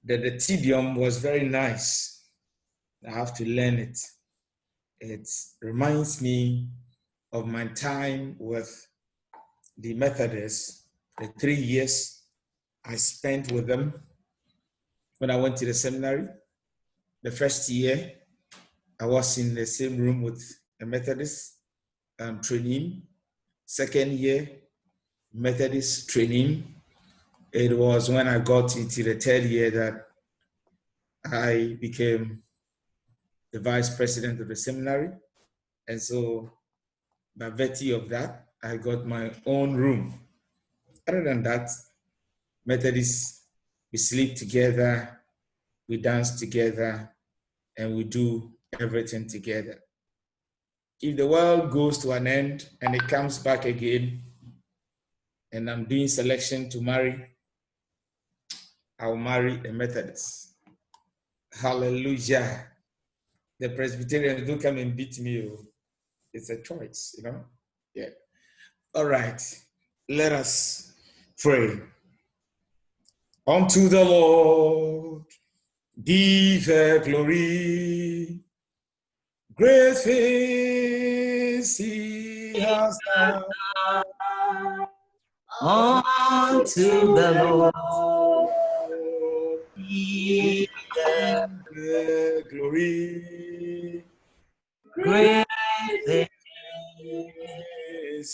The tedium was very nice. I have to learn it. It reminds me of my time with the Methodists, the 3 years I spent with them when I went to the seminary. The first year, I was in the same room with a Methodist trainee. Second year, Methodist trainee. It was when I got into the third year that I became the vice president of the seminary. And so by virtue of that, I got my own room. Other than that, Methodists, we sleep together, we dance together, and we do everything together. If the world goes to an end and it comes back again, and I'm doing selection to marry, I'll marry a Methodist. Hallelujah. The Presbyterians don't come and beat me. It's a choice, you know? Yeah. All right. Let us pray. Unto the Lord be the glory. Great things he has done. Unto the Lord be the glory. Great things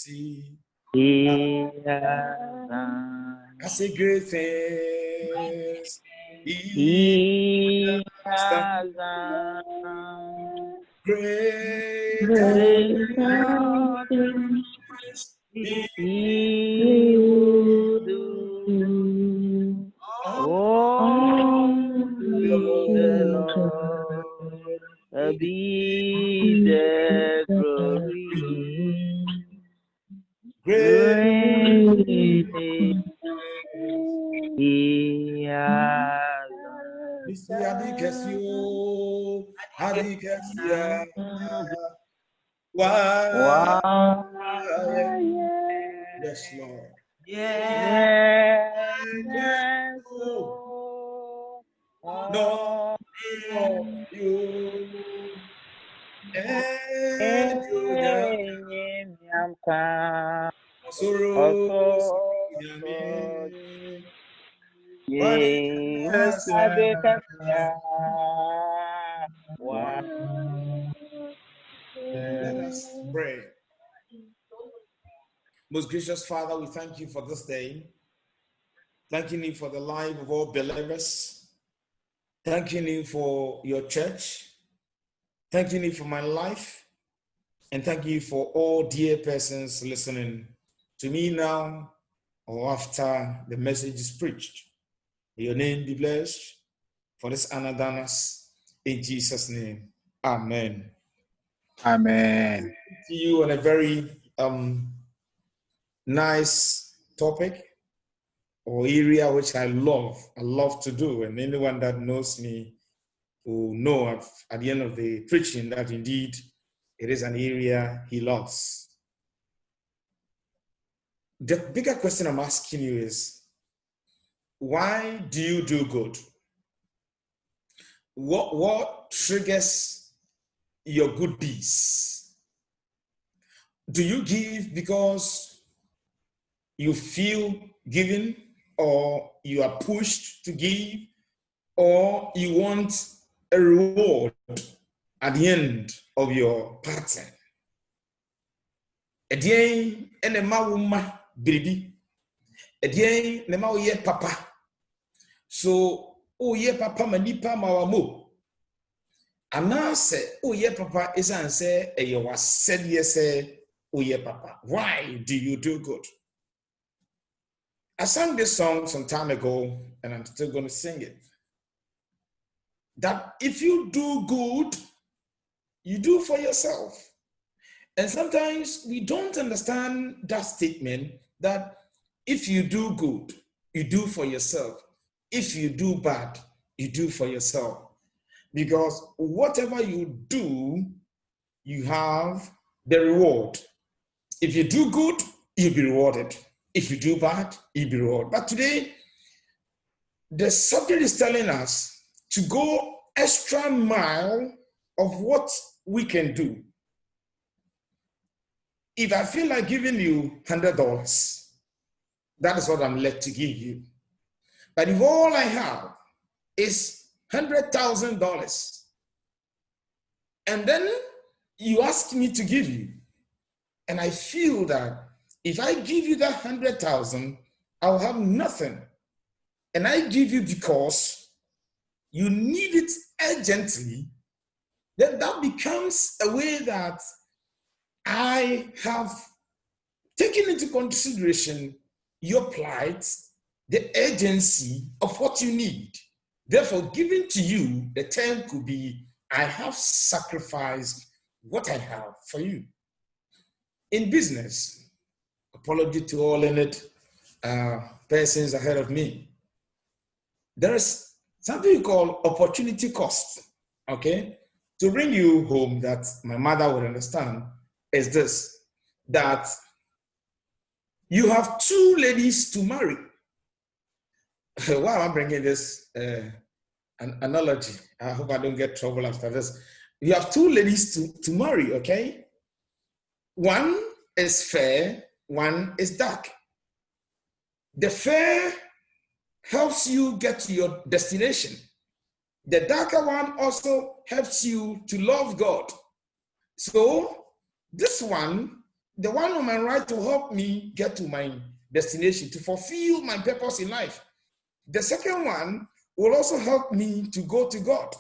he has done. I say great things he has done. Great things he will do. Oh, the Lord be the glory. Great things he has wow. Yes, Lord. Yes. No, you and let us pray. Most gracious Father, we thank you for this day. Thanking you for the life of all believers. Thanking you for your church. Thanking you for my life. And thank you for all dear persons listening to me now or after the message is preached. May your name be blessed for this honor done us. In Jesus' name, amen. Amen. To you on a very nice topic or area which I love to do. And anyone that knows me will know at the end of the preaching that indeed it is an area he loves. The bigger question I'm asking you is, why do you do good? What triggers your good deeds? Do you give because you feel giving, or you are pushed to give, or you want a reward at the end of your pattern? Ediyen ene ma wo ma biribi. Ediyen ne ma wo ye papa. So o ye papa ma nipa ma wa mo. Anase o ye papa esan se eye wasede se o ye papa. Why do you do good? I sang this song some time ago and I'm still going to sing it. That if you do good, you do for yourself. And sometimes we don't understand that statement that if you do good, you do for yourself. If you do bad, you do for yourself. Because whatever you do, you have the reward. If you do good, you'll be rewarded. If you do bad, you'll be rewarded. But today, the subject is telling us to go extra mile of what we can do. If I feel like giving you $100, that is what I'm led to give you. But if all I have is $100,000, and then you ask me to give you, and I feel that if I give you that 100,000, I'll have nothing, and I give you because you need it urgently, then that becomes a way that I have taken into consideration your plight, the urgency of what you need. Therefore, giving to you, the term could be, I have sacrificed what I have for you. In business, apology to all learned persons ahead of me, there is something we call opportunity cost, okay? To bring you home that my mother would understand is this, that you have two ladies to marry. Why am I bringing this an analogy? I hope I don't get trouble after this. You have two ladies to marry, okay? One is fair, one is dark. The fair helps you get to your destination. The darker one also helps you to love God. So this one, the one on my right, will help me get to my destination, to fulfill my purpose in life. The second one will also help me to go to God.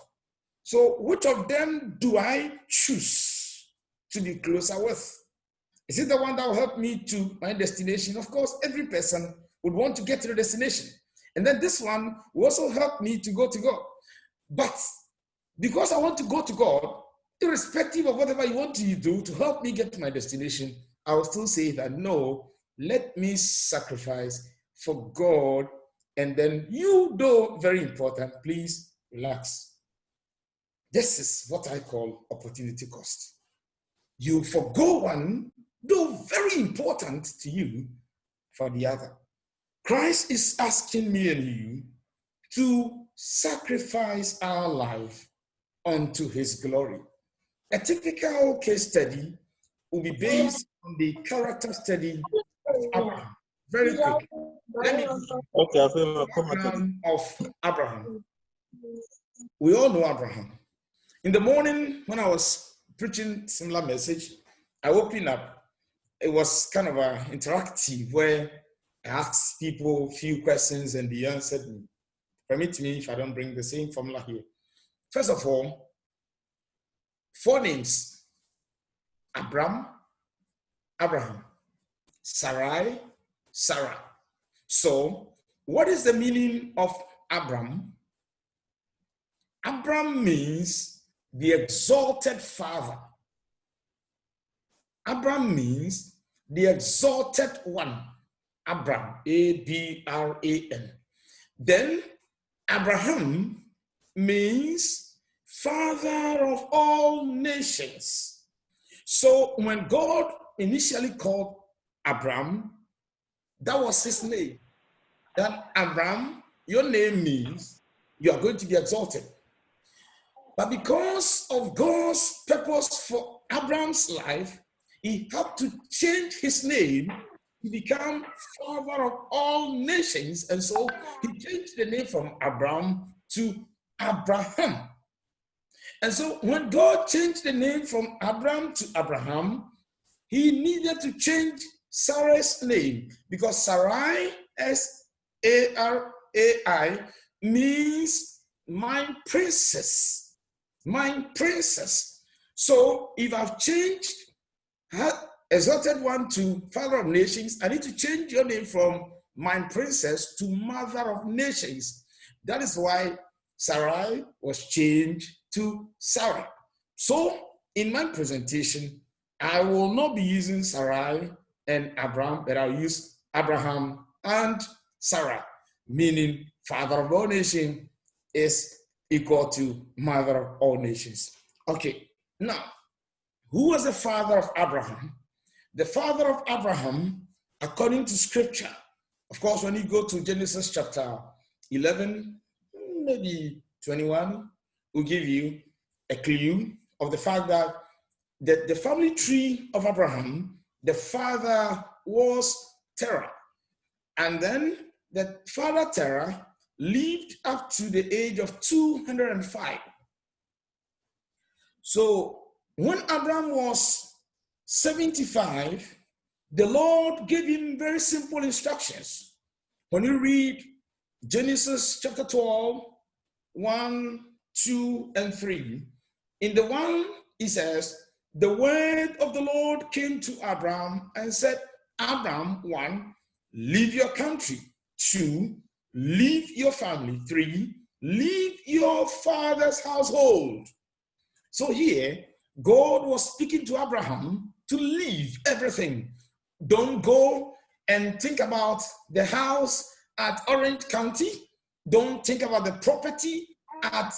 So which of them do I choose to be closer with? Is it the one that will help me to my destination? Of course, every person would want to get to the destination. And then this one will also help me to go to God. But because I want to go to God, irrespective of whatever you want to do to help me get to my destination, I will still say that no, let me sacrifice for God. And then you, though very important, please relax. This is what I call opportunity cost. You forgo one, though very important to you, for the other. Christ is asking me and you to sacrifice our life unto his glory. A typical case study will be based on the character study of Abraham. Very quick. Let me the background of Abraham. We all know Abraham. In the morning, when I was preaching similar message, I opened up. It was kind of interactive where I asked people a few questions and they answered me. Permit me if I don't bring the same formula here. First of all, 4 names: Abraham, Sarai, Sarah. So, what is the meaning of Abram? Abram means the exalted father. Abram means the exalted one. Abram, A-B-R-A-M. Then Abraham means father of all nations. So when God initially called Abram, that was his name. That Abram, your name means you are going to be exalted. But because of God's purpose for Abram's life, he had to change his name to become father of all nations. And so he changed the name from Abram to Abraham. And so when God changed the name from Abram to Abraham, he needed to change Sarah's name, because Sarai, S-A-R-A-I, means my princess, my princess. So if I've changed exalted one to father of nations, I need to change your name from my princess to mother of nations. That is why Sarai was changed to Sarah. So in my presentation, I will not be using Sarai and Abraham, but I'll use Abraham and Sarah, meaning father of all nations is equal to mother of all nations. Okay, now, who was the father of Abraham? The father of Abraham, according to scripture, of course, when you go to Genesis chapter 11, maybe 21, will give you a clue of the fact that the family tree of Abraham, the father was Terah. And then the father Terah lived up to the age of 205. So when Abraham was 75, the Lord gave him very simple instructions. When you read Genesis chapter 12, 1, 2, and 3, in the 1, he says, the word of the Lord came to Abraham and said, Abraham, 1, leave your country. 2, leave your family. 3, leave your father's household. So here, God was speaking to Abraham to leave everything. Don't go and think about the house at Orange County. Don't think about the property at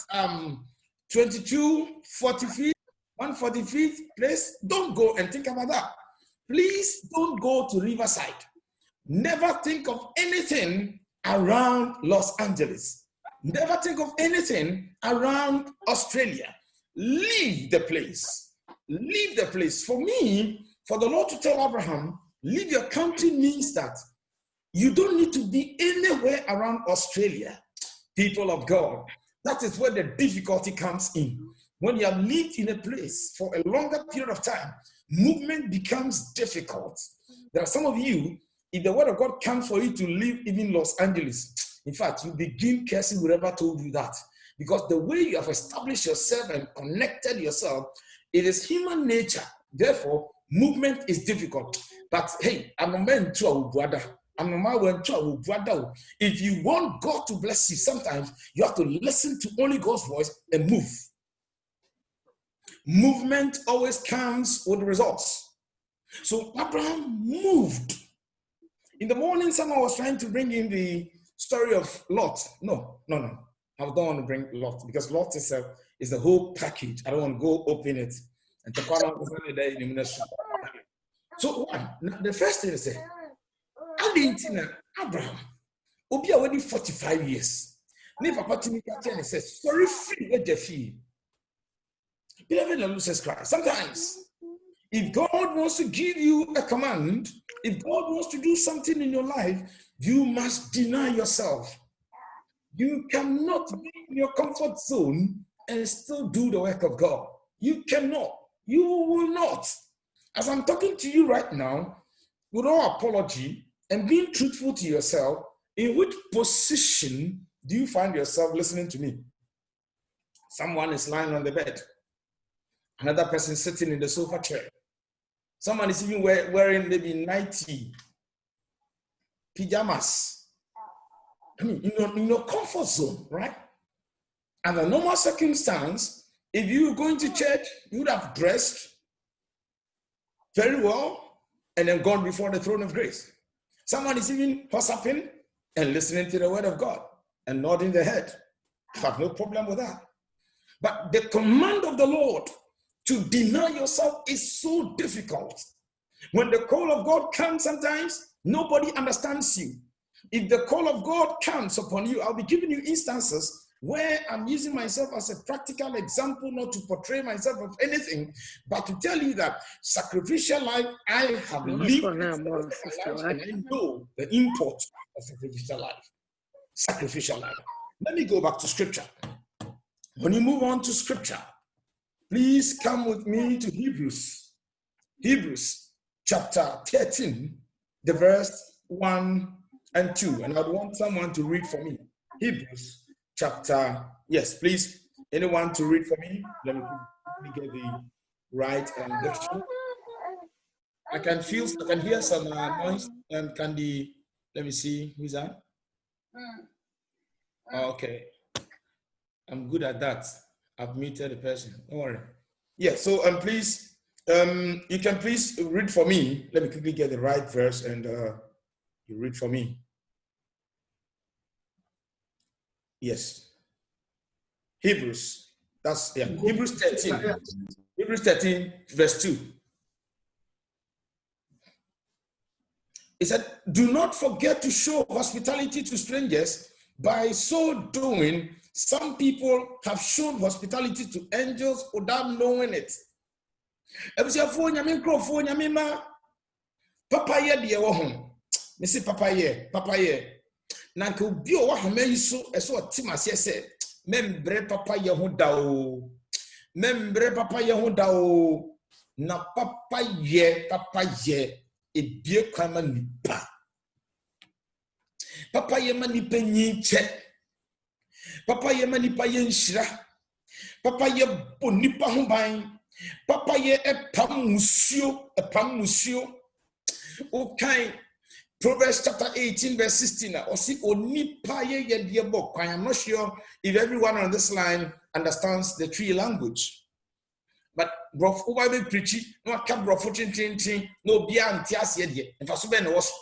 2245, 145th place. Don't go and think about that. Please don't go to Riverside. Never think of anything around Los Angeles. Never think of anything around Australia. Leave the place. Leave the place. For me, for the Lord to tell Abraham, leave your country means that you don't need to be anywhere around Australia. People of God, that is where the difficulty comes in. When you have lived in a place for a longer period of time, movement becomes difficult. There are some of you, if the word of God comes for you to leave even Los Angeles, in fact, you begin cursing whoever told you that. Because the way you have established yourself and connected yourself, it is human nature. Therefore, movement is difficult. But hey, I'm a man to our brother. I'm a man to our brother. If you want God to bless you, sometimes you have to listen to only God's voice and move. Movement always comes with results. So Abraham moved. In the morning, someone was trying to bring in the story of Lot. No. I don't want to bring Lot because Lot is a whole package. I don't want to go open it. And so the first thing I say, Abraham, will be already 45 years. Says, sorry, free, let the fee. Beloved in Jesus Christ, sometimes if God wants to give you a command, if God wants to do something in your life, you must deny yourself. You cannot be in your comfort zone and still do the work of God. You cannot. You will not. As I'm talking to you right now, with all apology and being truthful to yourself, in which position do you find yourself listening to me? Someone is lying on the bed. Another person sitting in the sofa chair. Someone is even wearing maybe nighty pajamas. I mean, in your comfort zone, right? And the normal circumstance, if you were going to church, you would have dressed very well and then gone before the throne of grace. Someone is even WhatsApping and listening to the word of God and nodding their head. I have no problem with that. But the command of the Lord to deny yourself is so difficult. When the call of God comes, sometimes nobody understands you. If the call of God comes upon you, I'll be giving you instances where I'm using myself as a practical example, not to portray myself of anything, but to tell you that sacrificial life, I have lived and I know the import of sacrificial life. Sacrificial life. Let me go back to scripture. When you move on to scripture, please come with me to Hebrews. Hebrews chapter 13, the verse 1 and 2. And I want someone to read for me. Hebrews chapter, yes, please. Anyone to read for me? Let me get the right version. I can hear some noise. Let me see, who's that? Okay. I'm good at that. I've muted the person. Don't worry. Yeah, so please, you can please read for me. Let me quickly get the right verse and you read for me. Yes. Hebrews. Hebrews 13. Hebrews 13, verse 2. It said, do not forget to show hospitality to strangers, by so doing, some people have shown hospitality to angels without knowing it. Papa ye de wo ho. Me say papa ye. Na nka obi o wa hama yi so eso otimase se membre papa ye ho da o. Membre papa ye ho da o. Na papa ye ebie kwama nipa. Papa ye ma nipa nyiche. Papa ye ma nipa ye nhyira. Papa ye bo nipa ho ban. Papa ye epam musio. Okay, Proverbs chapter 18 verse 16. I'm not sure if everyone on this line understands the tree language. But brof over preachy, no cap brof chin, no beyond tias yet. And for so many was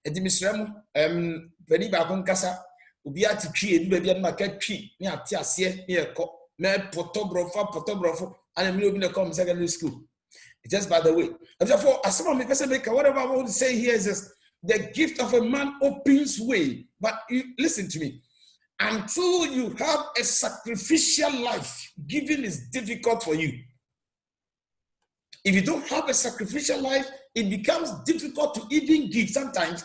a dimisram, Peniba Concasa, Ubia to tree, and baby and market tree, near tias near photographer, and a million in secondary school. Just by the way. And therefore, as some of me person maker, whatever I want to say here is this, the gift of a man opens way. But listen to me. Until you have a sacrificial life, giving is difficult for you. If you don't have a sacrificial life, it becomes difficult to even give. Sometimes,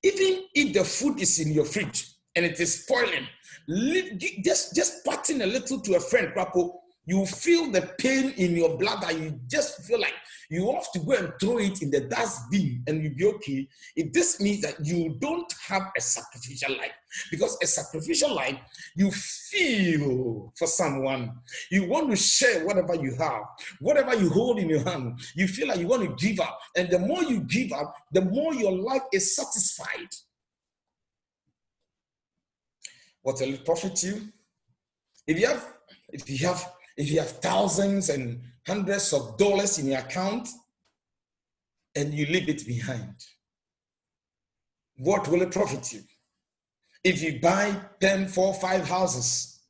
even if the food is in your fridge and it is spoiling, just patting a little to a friend, Papo, you feel the pain in your blood that you just feel like you have to go and throw it in the dustbin and you'll be okay. If this means that you don't have a sacrificial life, because a sacrificial life, you feel for someone, you want to share whatever you have, whatever you hold in your hand, you feel like you want to give up. And the more you give up, the more your life is satisfied. What will it profit you? If you have thousands and hundreds of dollars in your account and you leave it behind, what will it profit you? If you buy 10, 4, 5 houses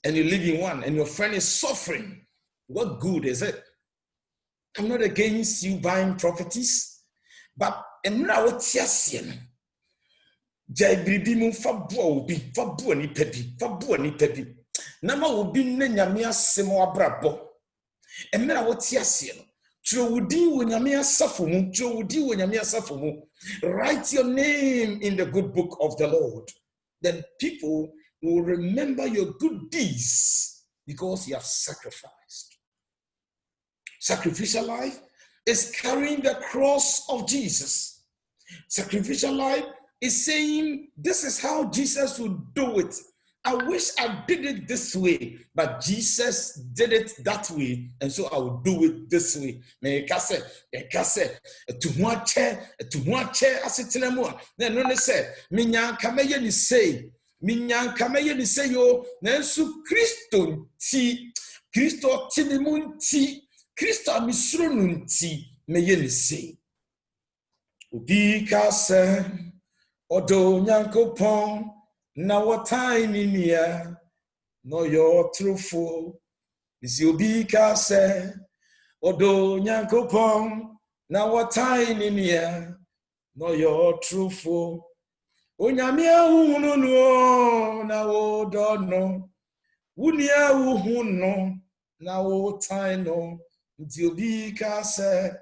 and you live in one and your friend is suffering, what good is it? I'm not against you buying properties, but I'm not Nama obi ne nyame asem abrabo. Emera woti ase no. Trowudi wo nyame asafo mu. Write your name in the good book of the Lord. Then people will remember your good deeds because you have sacrificed. Sacrificial life is carrying the cross of Jesus. Sacrificial life is saying, this is how Jesus would do it. I wish I did it this way, but Jesus did it that way, and so I will do it this way. Me kase, to one chair, asitinamu. Then no say, minyan kameye ni say yo. Nensu Christo ti munti, Christo amisrununti meye ni say. Ubi kase, odo nyankopon. Now what time in here? No, you're truthful. Is you be case? Odo nyankopon. Now what time in here? No, you're truthful. Onyamia uhuno na wo dono. Unia uhuno na wo time no. You be case?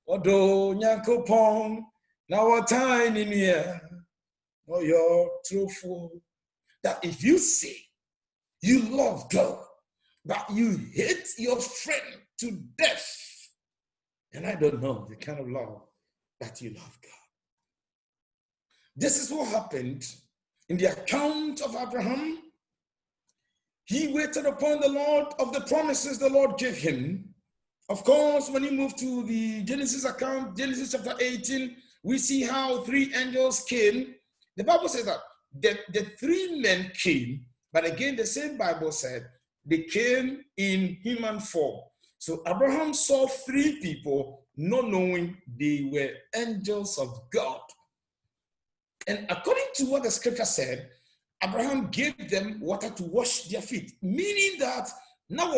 Odo nyankopon. Now what time in here? Oh, you're truthful. That if you say you love God, but you hate your friend to death, and I don't know the kind of love that you love God. This is what happened in the account of Abraham. He waited upon the Lord of the promises the Lord gave him. Of course, when he moved to the Genesis account, Genesis chapter 18, we see how 3 angels came. The Bible says that the 3 men came, but again, the same Bible said they came in human form. So Abraham saw 3 people, not knowing they were angels of God. And according to what the scripture said, Abraham gave them water to wash their feet, meaning that now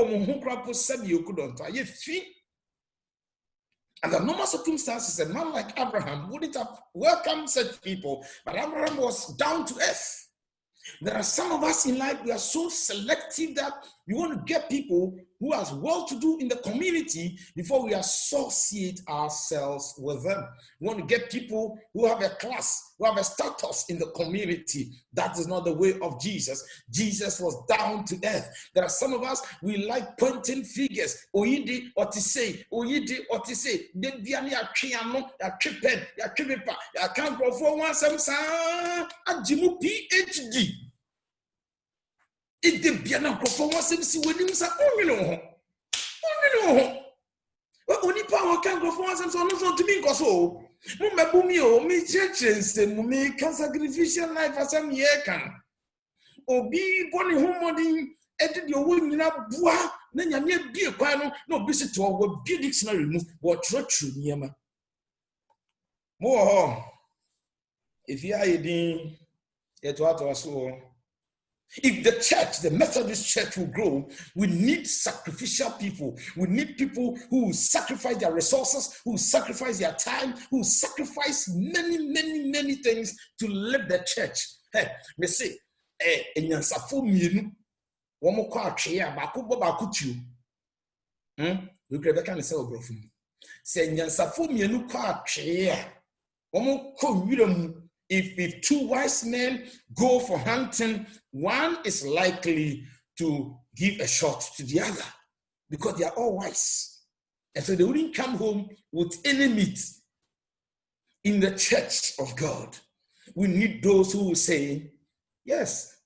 Under normal circumstances, a man like Abraham wouldn't have welcomed such people, but Abraham was down to earth. There are some of us in life, we are so selective that we want to get people who are well-to-do in the community before we associate ourselves with them. We want to get people who have a class, who have a status in the community. That is not the way of Jesus. Jesus was down to earth. There are some of us, we like pointing figures. Oyidi or to say, oyidi or to say. Then the only a triano, a tripen, a tripa, a can't go for one some a Jimu PhD. It did be an uncle for one sem see with him, sir. Only power can go for one sem so no to me go so. Mumabumio, me churches, and me can sacrificial life as some year can. Obi boni homodin edit your women up bois, then you may be a quano, no visit to our be dictionary move, what true yama. More if you are eating it was so. If the church, the Methodist church will grow, we need sacrificial people. We need people who will sacrifice their resources, who will sacrifice their time, who will sacrifice many things to live the church. Hey, me say, enyansafo mienu, womo kwa atwe abako bako tu. We could be kind of say obrofo. Say enyansafo mienu kwa atwe, womo ko wiram. If two wise men go for hunting, one is likely to give a shot to the other because they are all wise. And so they wouldn't come home with any meat. In the church of God, we need those who will say, yes,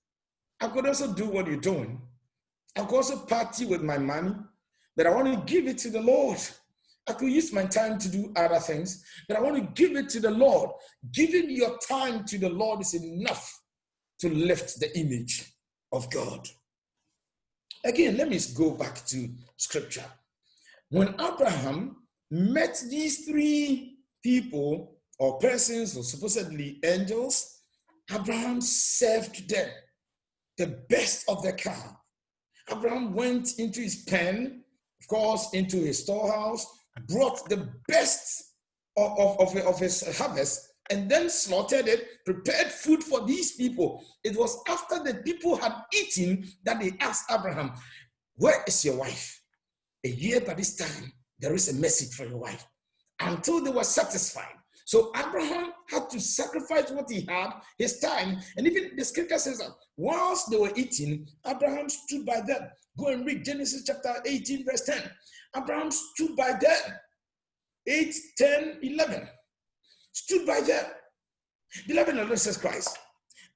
I could also do what you're doing. I could also party with my money, but I want to give it to the Lord. I could use my time to do other things, but I want to give it to the Lord. Giving your time to the Lord is enough to lift the image of God. Again, let me go back to scripture. When Abraham met these three people or persons or supposedly angels, Abraham served them the best of the car. Abraham went into his pen, of course, into his storehouse, brought the best of his harvest, and then slaughtered it, prepared food for these people. It was after the people had eaten that they asked Abraham, where is your wife? A year by this time, there is a message for your wife. Until they were satisfied. So Abraham had to sacrifice what he had, his time, and even the scripture says that whilst they were eating, Abraham stood by them. Go and read Genesis chapter 18, verse 10. Abraham stood by them. 8, 10, 11. Stood by them. Beloved in Jesus Christ,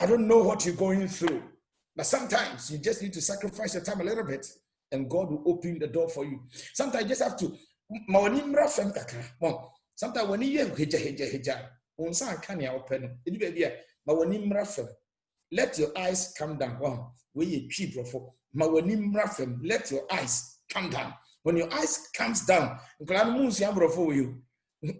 I don't know what you're going through, but sometimes you just need to sacrifice your time a little bit, and God will open the door for you. Sometimes you just have to. Sometimes when you let your eyes come down. Wow, when you cheap, let your eyes come down. When your eyes comes down,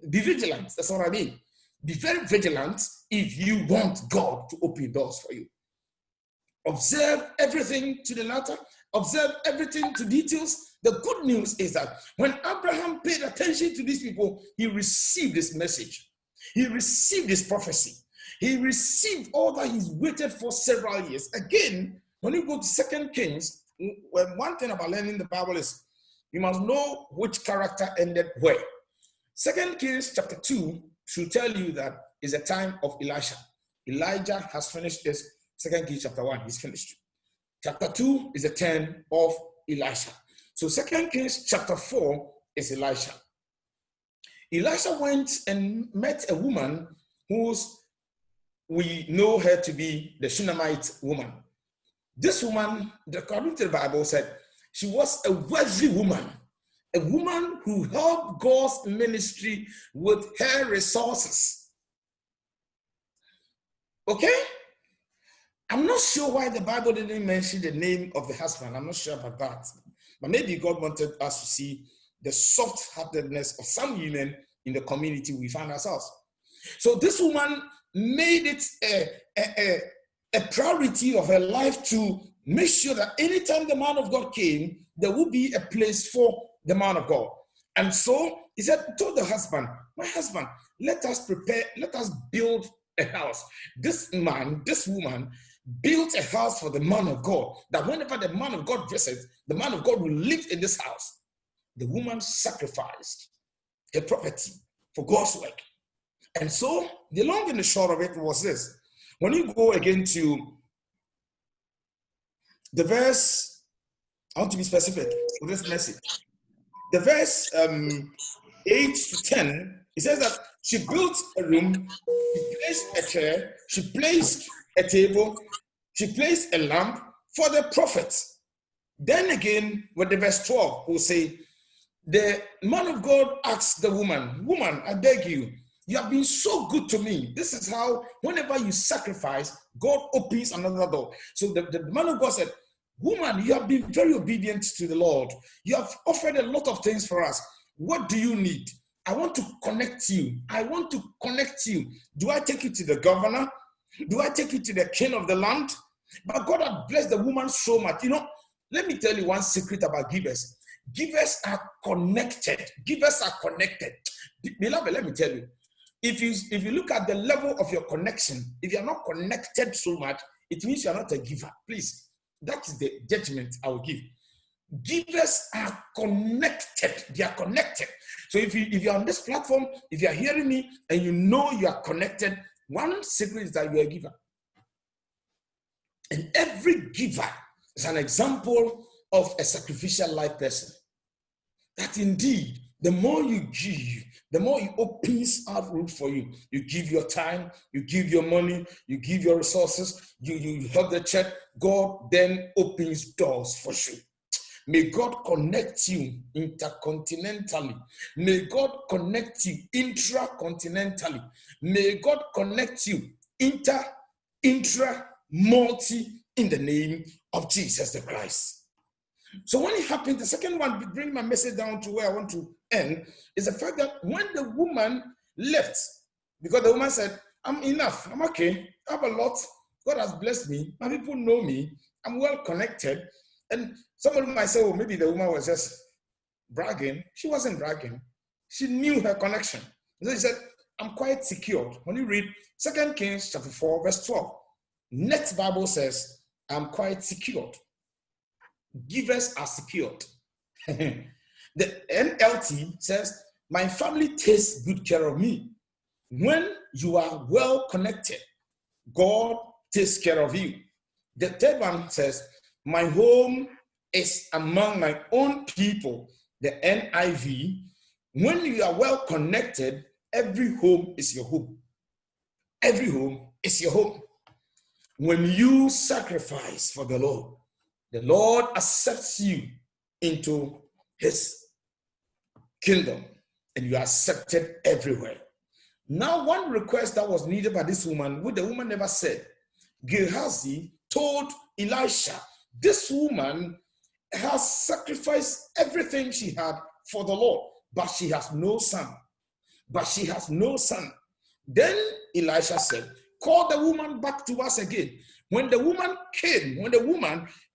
be vigilant. That's what I mean. Be very vigilant if you want God to open doors for you. Observe everything to the letter. Observe everything to details. The good news is that when Abraham paid attention to these people, he received this message. He received this prophecy. He received all that he's waited for several years. Again, when you go to 2 Kings, one thing about learning the Bible is you must know which character ended where. 2 Kings chapter 2 should tell you that it's a time of Elisha. Elijah has finished this. 2 Kings chapter 1, he's finished. Chapter 2 is a turn of Elisha. So 2 Kings chapter 4 is Elisha. Elisha went and met a woman we know her to be the Shunammite woman. This woman, according to the Bible, said she was a wealthy woman, a woman who helped God's ministry with her resources. Okay? I'm not sure why the Bible didn't mention the name of the husband. I'm not sure about that. But maybe God wanted us to see the soft-heartedness of some women in the community we find ourselves. So this woman made it a priority of her life to make sure that anytime the man of God came, there would be a place for the man of God. And so He said, told the husband, my husband, let us build a house. This woman built a house for the man of God, that whenever the man of God visits, the man of God will live in this house. The woman sacrificed her property for God's work. And so the long and the short of it was this. When you go again to the verse, I want to be specific with this message. The verse 8 to 10, it says that she built a room, she placed a chair, she placed a table, she placed a lamp for the prophet. Then again, with the verse 12, will say, the man of God asked the woman, I beg you, you have been so good to me. This is how, whenever you sacrifice, God opens another door. So the man of God said, woman, you have been very obedient to the Lord. You have offered a lot of things for us. What do you need? I want to connect you. Do I take you to the governor? Do I take you to the king of the land? But God had blessed the woman so much. Let me tell you one secret about givers. Givers are connected. Beloved, let me tell you. If you look at the level of your connection, if you're not connected so much, it means you're not a giver. Please, that is the judgment I will give. Givers are connected. They are connected. So if you're on this platform, if you're hearing me and you know you are connected, one secret is that you're a giver. And every giver is an example of a sacrificial life person. That indeed, the more you give, the more it opens out route for you. You give your time, you give your money, you give your resources, you help the church. God then opens doors for you. May God connect you intercontinentally. May God connect you intracontinentally. May God connect you intra, multi, in the name of Jesus the Christ. So when it happened, the second one, bring my message down to where I want to end, is the fact that when the woman left, because the woman said, I'm enough, I'm okay, I have a lot, God has blessed me, my people know me, I'm well connected. And somebody might say, oh, maybe the woman was just bragging. She wasn't bragging. She knew her connection. So she said, I'm quite secured. When you read 2 Kings chapter 4, verse 12, Next Bible says, I'm quite secured. Givers are secured. The NLT says, my family takes good care of me. When you are well connected, God takes care of you. The third one says, my home is among my own people. The NIV, when you are well connected, every home is your home. Every home is your home. When you sacrifice for the Lord accepts you into his kingdom, and you are accepted everywhere. Now, one request that was needed by this woman, which the woman never said, Gehazi told Elisha, this woman has sacrificed everything she had for the Lord, but she has no son. Then Elisha said, call the woman back to us again. When the woman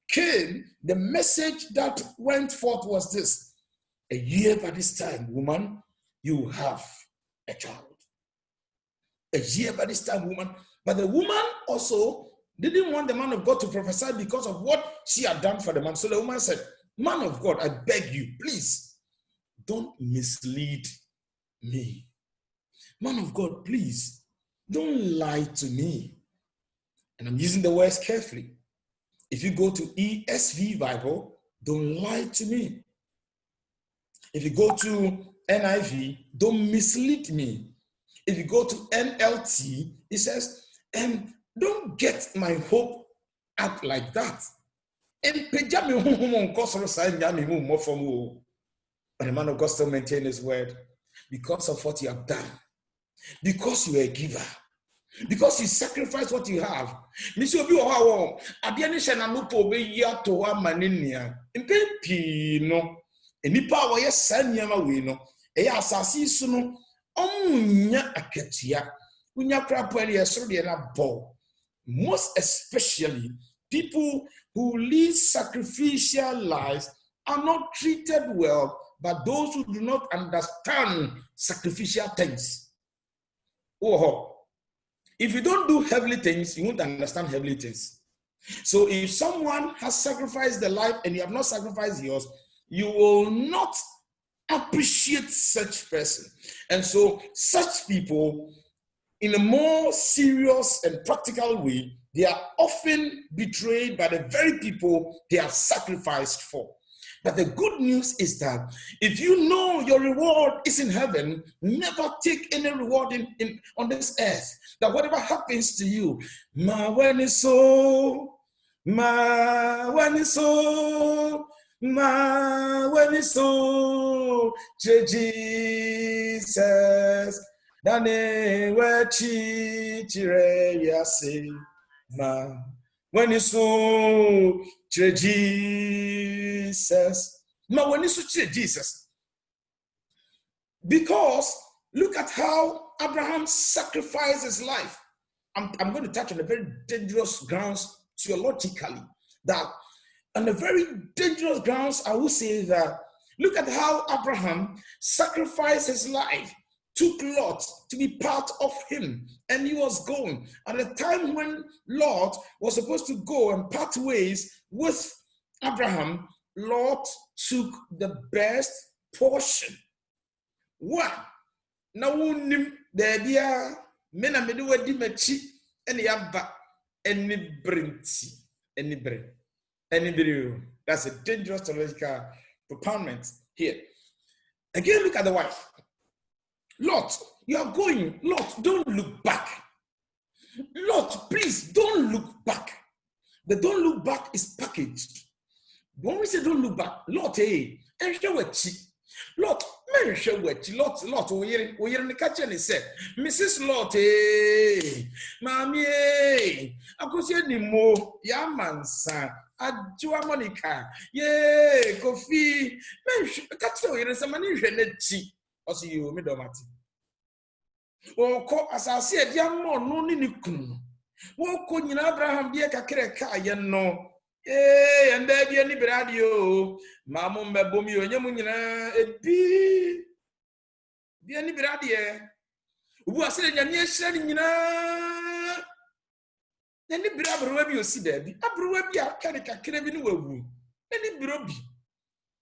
came, the message that went forth was this: a year by this time, woman, you have a child. A year by this time, woman. But the woman also didn't want the man of God to prophesy because of what she had done for the man. So the woman said, man of God, I beg you, please, don't mislead me. Man of God, please, don't lie to me. And I'm using the words carefully. If you go to ESV Bible, don't lie to me. If you go to NIV, don't mislead me. If you go to NLT, it says, don't get my hope up like that. But the man of God still maintained his word because of what you have done. Because you are a giver. Because you sacrifice what you have. Most especially, people who lead sacrificial lives are not treated well but those who do not understand sacrificial things. Oh, if you don't do heavenly things, you won't understand heavenly things. So if someone has sacrificed their life and you have not sacrificed yours, you will not appreciate such person. And so such people, in a more serious and practical way, they are often betrayed by the very people they have sacrificed for. But the good news is that if you know your reward is in heaven, never take any reward on this earth. That whatever happens to you, when it's so, Jesus, Dane wechi chire yase ma when it's so Jesus, ma when it's so Jesus, because look at how Abraham sacrificed his life. I'm going to touch on a very dangerous grounds theologically. That on the very dangerous grounds, I will say that look at how Abraham sacrificed his life, took Lot to be part of him, and he was going. At the time when Lot was supposed to go and part ways with Abraham, Lot took the best portion. What? Now, there be a men a middle di mechi and yaba any brinty, any brain, any video. That's a dangerous theological propoundment here. Again, look at the wife. Lot, you are going. Lot, don't look back. Lot, please don't look back. The don't look back is packaged. When we say don't look back, Lot, hey, and show a cheek. Lot, man, show what Lot, we are in the kitchen. He said, Mrs. Lot, hey, Mammy, I could see any more, Yaman, son, Adjua Monica, yea, coffee, man, catch you in some money, cheek. Also, you, Midomati. Oh, as I said, young man, no ninicum. What could you Abraham be a cacre, no? Eh, and there be any bradio, Mamma Babomio, Yamuna, a bee. Be any bradia. Who are saying, you're shedding, you know. Then the brother you see there, the Abrabia carica craving woo. Any broby.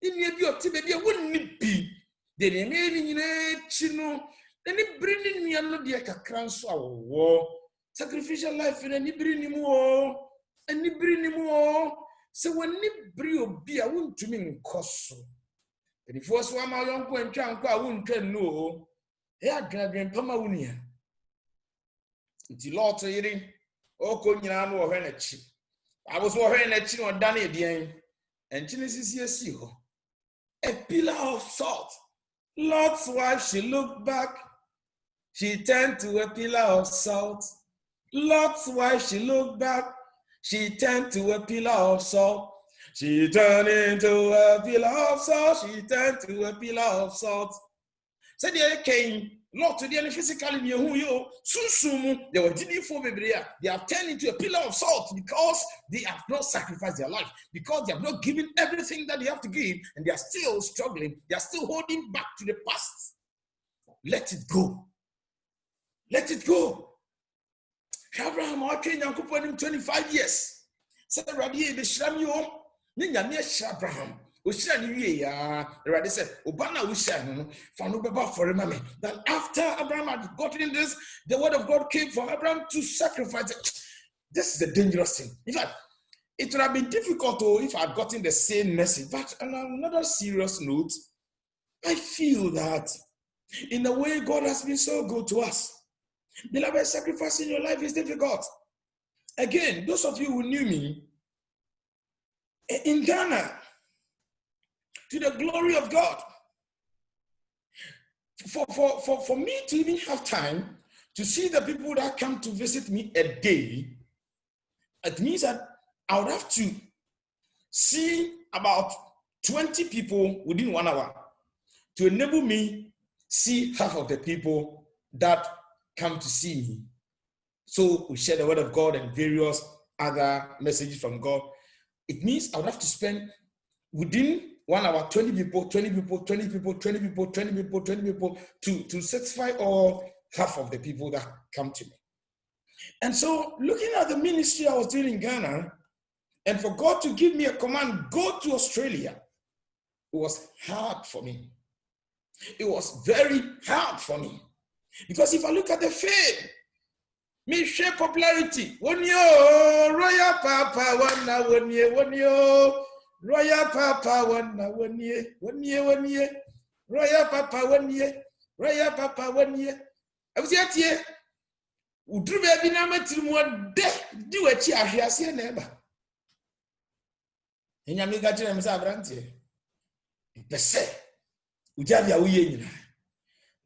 In your tibia wouldn't be. Then a man in chino, then it bringing me another dear crans war. Sacrificial life in any bring more. And you bring him more. So when you bring be a wound to me in cosso. And if was one my uncle and Chanko, I wouldn't tell no. Here, Dragon Pamaunia. It's a lot of eating. Oh, Cognano or Henach. I was more Henach or Danny again. And Genesis, yes, you. A pillar of salt. Lot's wife, she looked back. She turned to a pillar of salt. Lot's wife, she looked back. She turned to a pillar of salt. She turned into a pillar of salt. She turned to a pillar of salt. So they came, Lord, to the end physically near who you, soon, they were for they have turned into a pillar of salt because they have not sacrificed their life, because they have not given everything that they have to give, and they are still struggling. They are still holding back to the past. Let it go. Let it go. Abraham, I came and put him 25 years. Said, Rabbi, the Shramio, Ninya Abraham. Rabbi said, Obana Ushan, Fanubaba for a moment. That after Abraham had gotten this, the word of God came for Abraham to sacrifice it. This is a dangerous thing. In fact, it would have been difficult if I had gotten the same message. But on another serious note, I feel that in a way, God has been so good to us. Beloved, sacrificing your life is difficult. Again, those of you who knew me, in Ghana, to the glory of God, for me to even have time to see the people that come to visit me a day, it means that I would have to see about 20 people within 1 hour to enable me see half of the people that come to see me. So we share the word of God and various other messages from God. It means I would have to spend within 1 hour, 20 people, 20 people, 20 people, 20 people, 20 people, 20 people to satisfy all half of the people that come to me. And so looking at the ministry I was doing in Ghana, and for God to give me a command, go to Australia, it was hard for me. It was very hard for me. Because if I look at the fame, me share popularity. When you Royal Papa, when you Royal Papa, when you Royal Papa, when you Royal Papa, when you I was yet here. Udru baby na matirimu de di wachi ahwiase na eba. Enya mi ga kire me sa abrante. Pese ujabia wo ye nyina.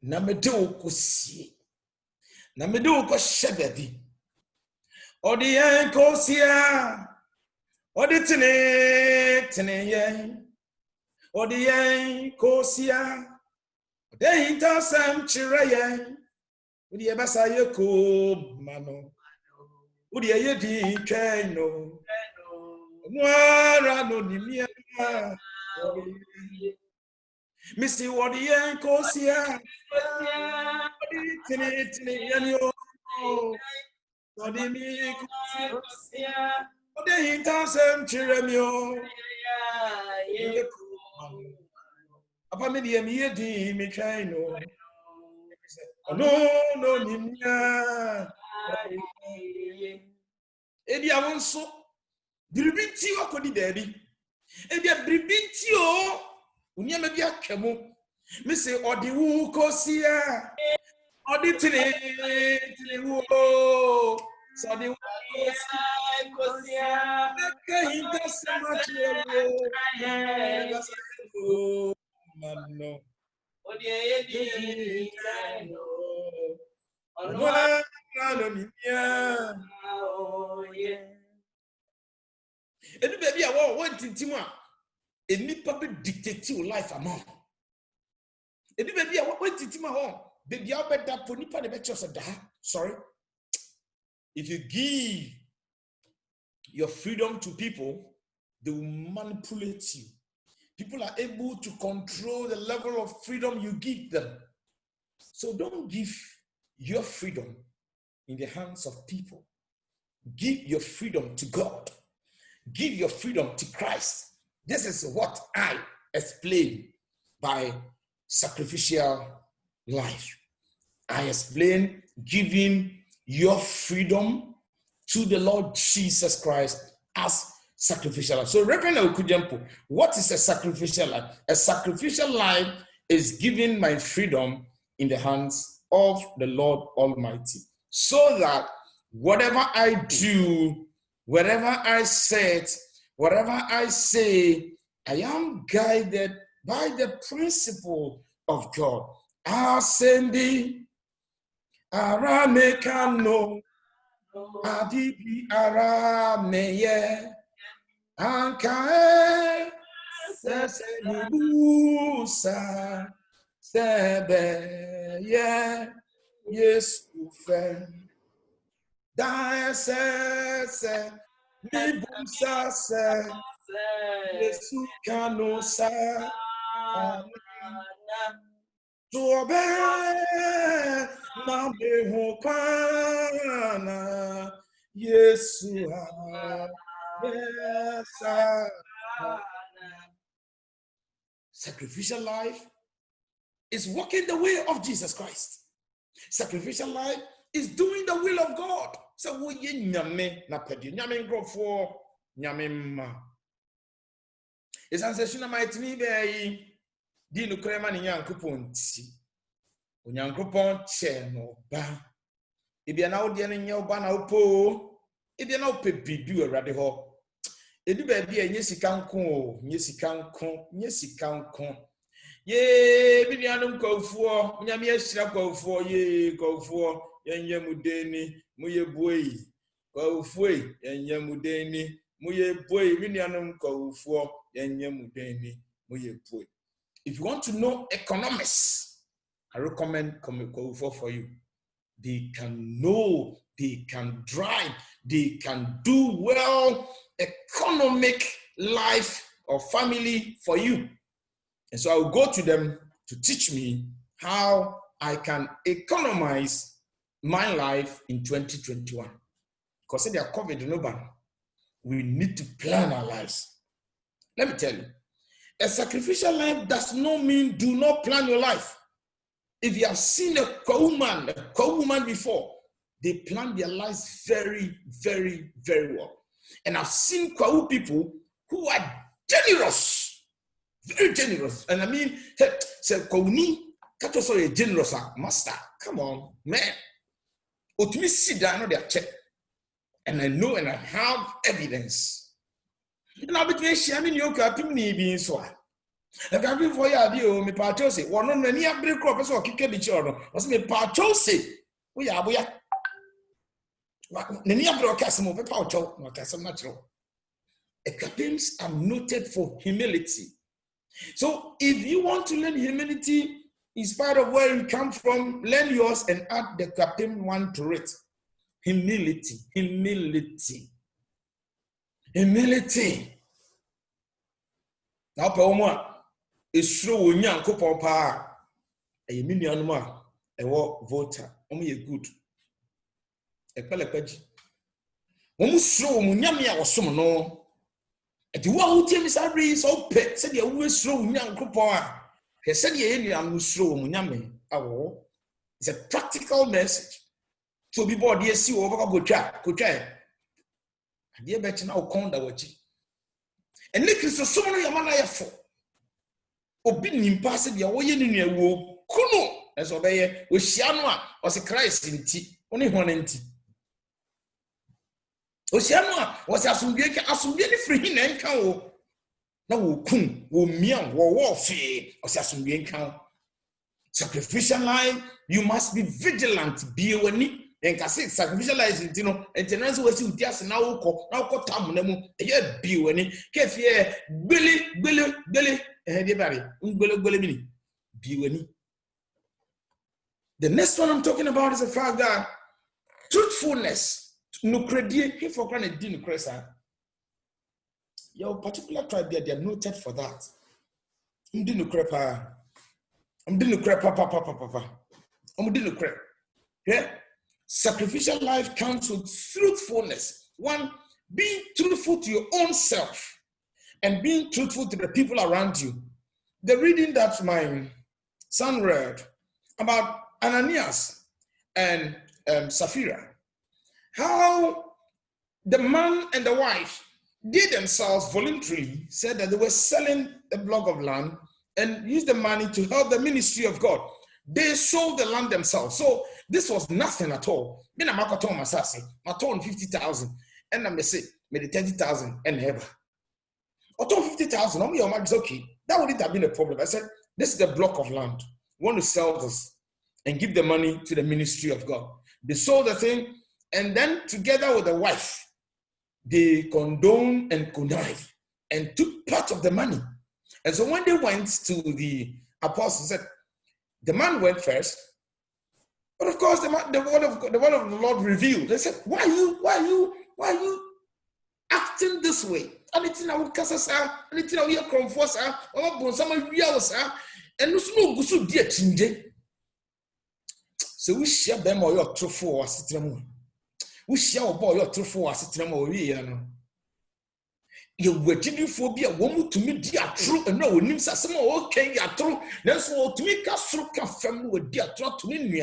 Na mede wo kosie. Na mede wo ko hyebabi. Odi yen kosia. Odi tene yen. Odi yen kosia. Odi hinta sam chire yen. Odi ebasa ye ko mano. Odi ye di keno. Nwara no nimia. Missy odi yen kosia. Odi tene yen yo. Odi mi kosia. Odi hinta sam chire mi yo. Apa me di mi ye di mi keno. No, nimia. Ebi awonso biribinti wakodi dabi. Ebi biribinti o unyama bi akemu. Me say odi wu kosia. Odi tini wu. So odi wu kosia. Eke hinta semachi o. Mano. Odi ye kano. Enu baby a wo tintim a enipa be dictate your life among. Enu baby a wo tintim a ho baby a beda po nipa de be chose da. Sorry. If you give your freedom to people, they will manipulate you. People are able to control the level of freedom you give them. So don't give your freedom in the hands of people. Give your freedom to God. Give your freedom to Christ. This is what I explain by sacrificial life. I explain giving your freedom to the Lord Jesus Christ as sacrificial life. So, Reverend Okudjempo, what is a sacrificial life? A sacrificial life is giving my freedom in the hands of the Lord Almighty, so that whatever I do, wherever I sit, whatever I say, I am guided by the principle of God. Asendi aramekano adibi arameye ankae sesenibusa sebeye Yesu fe daesese nibusa se Yesu kano sa Tuobe na behokana Yesu ha Sacrificial life is walking the way of Jesus Christ. Sacrificial life is doing the will of God. So we nyame na pedi nyame nkrofo nyame ma. Is ancestral might me be di no krema ni nyankopon ti. Onyankopon che no ba. Ebia na wo de no nya oba na opo. Ebia na ope bibi awrade ho. Edu ba bia nye sika nko o, nye sika nko. Ye binuanum kwawfuo, nyame ahyira kwawfuo ye kwawfuo yenye mudeni muye buoi. Kwawfuo yenye mudeni muye buoi binuanum kwawfuo yenye mudeni muye buoi. If you want to know economics, I recommend kwawfuo for you. They can know, they can drive, they can do well economic life or family for you. And so I will go to them to teach me how I can economize my life in 2021. Because they are COVID, no, we need to plan our lives. Let me tell you, a sacrificial life does not mean do not plan your life. If you have seen a co-woman before, they plan their lives very, very, very well. And I've seen co people who are generous, very generous. And I mean, say co-ni, sorry, generous, master. Come on, man. But me sit down on their check, and I know and I have evidence. And I'll be sharing your captain being so. The captain for you, me patose. One on any break crop, so kick the children. Was me patose. We are. Nenia broadcast mo pepa no case natural. Captains are noted for humility. So if you want to learn humility in spite of where you come from, learn yours and add the captain one to it. Humility. Now Paul is slow young couple pa a million more a war voter. Only a good. Ekpelepeji. Slow munyami a was no. At the one who tells me so pet said you always slow young couple. He said you are slow munyami. It's a practical message. So people dear see over go try. Dear bet now conda watching. And Nick is so many amana for. Obin impassive ya way in your woe. Kuno as obey with Shianwa was a Christ in tea. Only one empty. Oceanwa was asumbieke free him and cow. No kun, wo mian, wo fee, or asumbieke. Sacrificial life, you must be vigilant, be aware. And can say sacrificial life, you know, and tenants was you just now call Tamunemu, a year be when it came here, Billy, and everybody, be when. The next one I'm talking about is the fact that truthfulness. No credit here for granted didn't cresa. Your particular tribe they are noted for that. I'm didn't crepa. I'm didn't crepa papa. I'm didn't crep. Yeah? Sacrificial life comes with truthfulness. One, being truthful to your own self and being truthful to the people around you. The reading that my son read about Ananias and Sapphira. How the man and the wife, they themselves voluntarily said that they were selling a block of land and used the money to help the ministry of God. They sold the land themselves. So this was nothing at all. Then I'm going to Masasi, I told 50,000, and I'm say, maybe 30,000 and ever. I told 50,000, only your mark is okay. That wouldn't have been a problem. I said, this is the block of land. We want to sell this and give the money to the ministry of God. They sold the thing. And then together with the wife, they condoned and connived and took part of the money. And so when they went to the apostles, said, the man went first. But of course, the word of the Lord revealed. They said, why are you acting this way? And it's in our casa, and it's in our comfort, or some real, and no go so dear chinge. So we share them or your true for us. We share boy your true for us. You were to phobia, woman to me, dear true, and no names are some okay, ya true. That's what to make us through family with dear trot to me.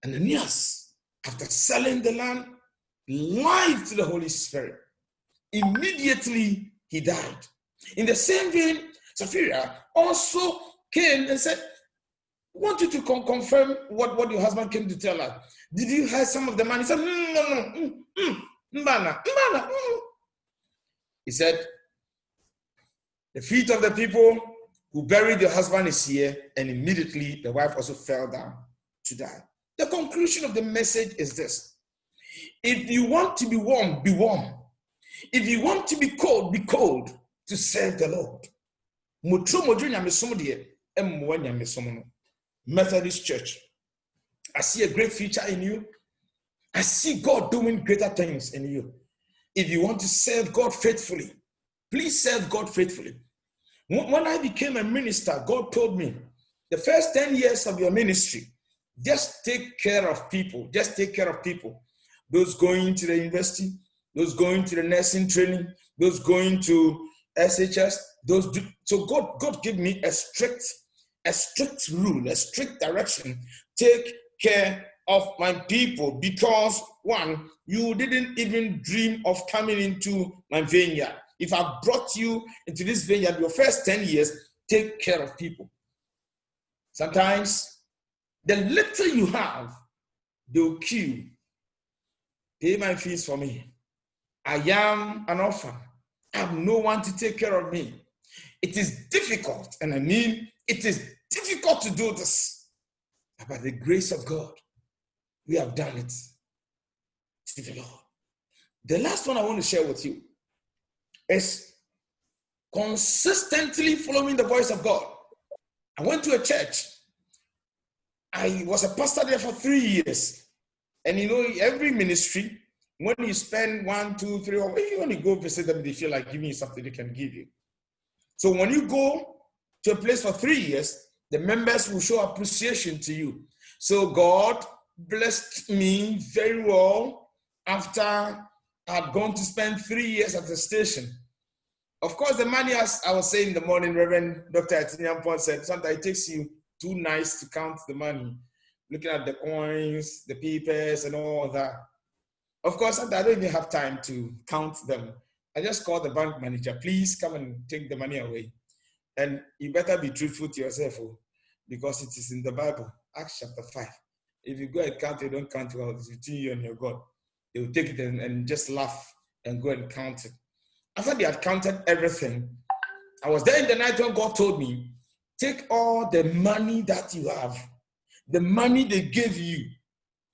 And Ananias, after selling the land, lied to the Holy Spirit. Immediately he died. In the same vein, Sapphira also came and said, I want you to confirm what your husband came to tell us. Did you have some of the money? He said, no. He said, the feet of the people who buried your husband is here, and immediately the wife also fell down to die. The conclusion of the message is this. If you want to be warm, be warm. If you want to be cold to serve the Lord. Methodist Church, I see a great future in you. I see God doing greater things in you. If you want to serve God faithfully, Please serve God faithfully. When I became a minister, God told me, the first 10 years of your ministry, just take care of people. Just take care of people. Those going to the university, those going to the nursing training, those going to SHS, so God gave me a strict rule, a strict direction. Take care of my people, because one, you didn't even dream of coming into my vineyard. If I brought you into this vineyard, your first 10 years, take care of people. Sometimes the little you have, they'll kill you. Pay my fees for me. I am an orphan. I have no one to take care of me. It is difficult, and I mean, it is difficult to do this. But by the grace of God, we have done it. To the Lord. The last one I want to share with you is consistently following the voice of God. I went to a church. I was a pastor there for 3 years. And you know, every ministry, when you spend 1, 2, 3, or when you want to go visit them, they feel like giving you something they can give you. So when you go to a place for 3 years, the members will show appreciation to you. So God blessed me very well after I had gone to spend 3 years at the station. Of course, the money, as I was saying in the morning, Reverend Dr. Atiniampon said, sometimes it takes you 2 nights to count the money, looking at the coins, the papers, and all that. Of course, I don't even have time to count them. I just call the bank manager, please come and take the money away. And you better be truthful to yourself, because it is in the Bible, Acts chapter 5. If you go and count, you don't count well, it's between you and your God. They will take it and just laugh and go and count it. After they had counted everything, I was there in the night when God told me, take all the money that you have, the money they gave you,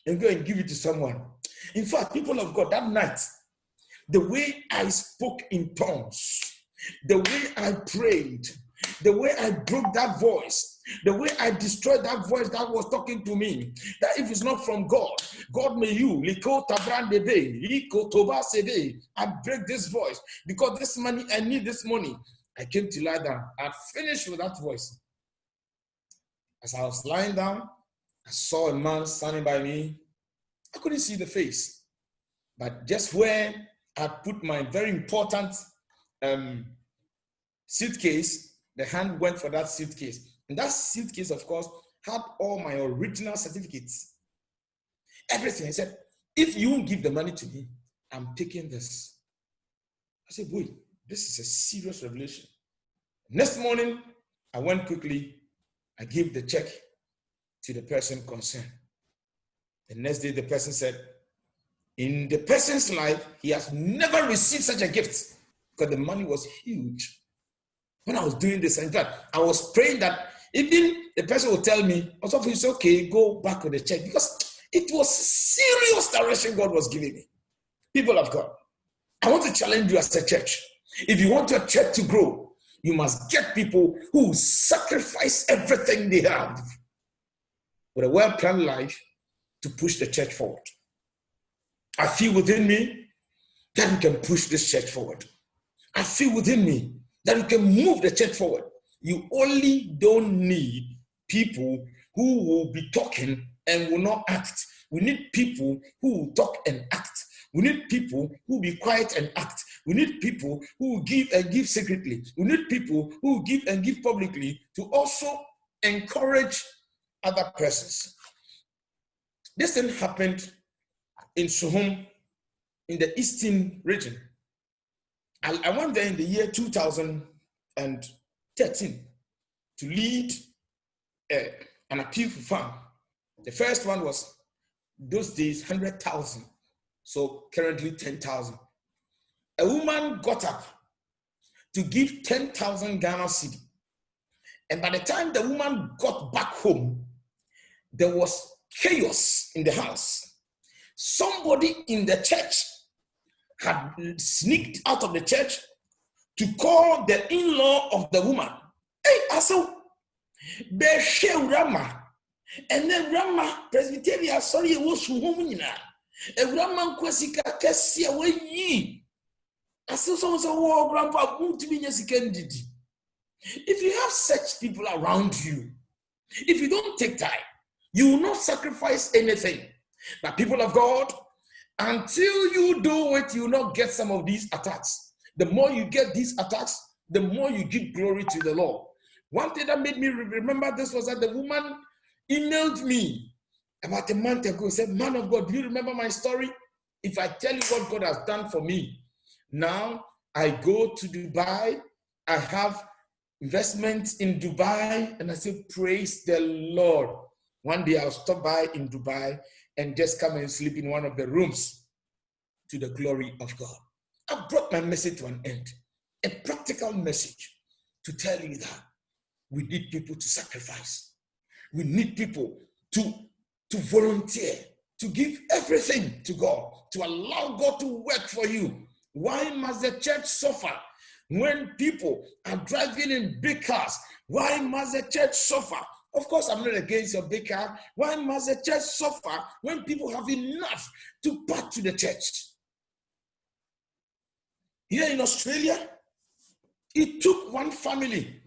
and go and give it to someone. In fact, people of God, that night, the way I spoke in tongues, the way I prayed, the way I broke that voice, the way I destroyed that voice that was talking to me, that if it's not from God, God may you, I break this voice, because this money, I need this money. I came to lie down. I finished with that voice. As I was lying down, I saw a man standing by me. I couldn't see the face, but just where I put my very important suitcase, the hand went for that suitcase. And that suitcase, of course, had all my original certificates. Everything. I said, if you won't give the money to me, I'm taking this. I said, boy, this is a serious revelation. Next morning, I went quickly. I gave the check to the person concerned. The next day, the person said, in the person's life, he has never received such a gift, because the money was huge. When I was doing this, in fact, I was praying that even the person would tell me, also, it's okay, go back with the check, because it was serious direction God was giving me. People of God, I want to challenge you as a church. If you want your church to grow, you must get people who sacrifice everything they have with a well-planned life to push the church forward. I feel within me that we can push this church forward. I feel within me that we can move the church forward. You only don't need people who will be talking and will not act. We need people who will talk and act. We need people who will be quiet and act. We need people who will give and give secretly. We need people who will give and give publicly to also encourage other persons. This thing happened in Suhum, in the eastern region. I went there in the year 2013 to lead an appeal for farm. The first one was, those days, 100,000. So currently 10,000. A woman got up to give 10,000 Ghana cedi. And by the time the woman got back home, there was chaos in the house. Somebody in the church had sneaked out of the church to call the in-law of the woman. Hey, Aso, Beshe Rama, and then Rama, Presbyterian, sorry, was Humina, a Raman Kwasika Kessia, way ye. I still say, oh, grandpa, if you have such people around you, if you don't take time, you will not sacrifice anything. But people of God, until you do it, you will not get some of these attacks. The more you get these attacks, the more you give glory to the Lord. One thing that made me remember this was that the woman emailed me about a month ago, said, man of God, do you remember my story? If I tell you what God has done for me, now I go to Dubai, I have investments in Dubai, and I say, praise the Lord. One day I'll stop by in Dubai and just come and sleep in one of the rooms to the glory of God. I brought my message to an end, a practical message to tell you that we need people to sacrifice. We need people to volunteer, to give everything to God, to allow God to work for you. Why must the church suffer when people are driving in big cars? Why must the church suffer? Of course, I'm not against your big car. Why must the church suffer when people have enough to part to the church? Here in Australia, it took one family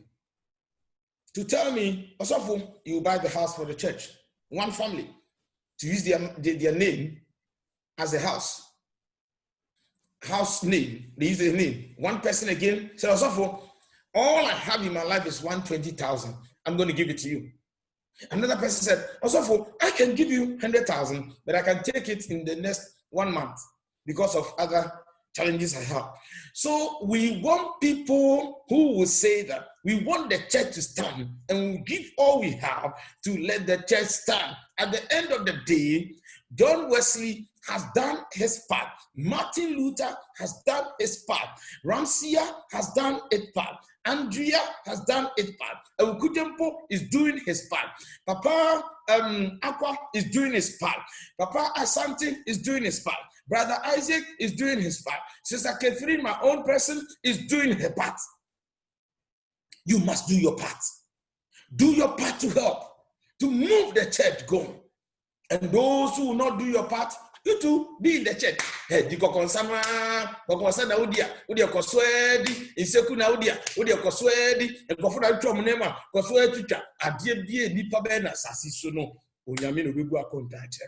to tell me, Osofo, you buy the house for the church. One family to use their name as a house name. They use their name. One person again said, Osofo, all I have in my life is 120,000. I'm going to give it to you. Another person said, Osofo, I can give you 100,000, but I can take it in the next 1 month because of other challenges I have. So we want people who will say that we want the church to stand and we give all we have to let the church stand. At the end of the day, John Wesley has done his part. Martin Luther has done his part. Ramsia has done its part. Andrea has done its part. Kujempo is doing his part. Papa Aqua is doing his part. Papa Asante is doing his part. Brother Isaac is doing his part. Sister Catherine, my own person, is doing her part. You must do your part. Do your part to help, to move the church going. And those who will not do your part, you too, be in the church. Hey, you go consama, na udia koswedi, inseku na udia koswedi, and go for that tromunema, koswedi, adie nipa bena sasi sono, unyami no bibu akontache.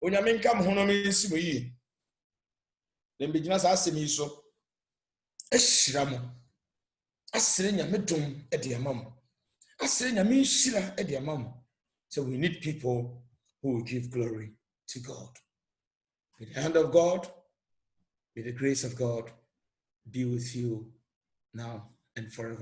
Unyami nkam honomi simu yi. Nembijina sa asemi so. Eshiramo. Asire nyame dum edi amamo. Asire nyame shira edi amamo. So we need people who will give glory to God. May the hand of God, may the grace of God be with you now and forever.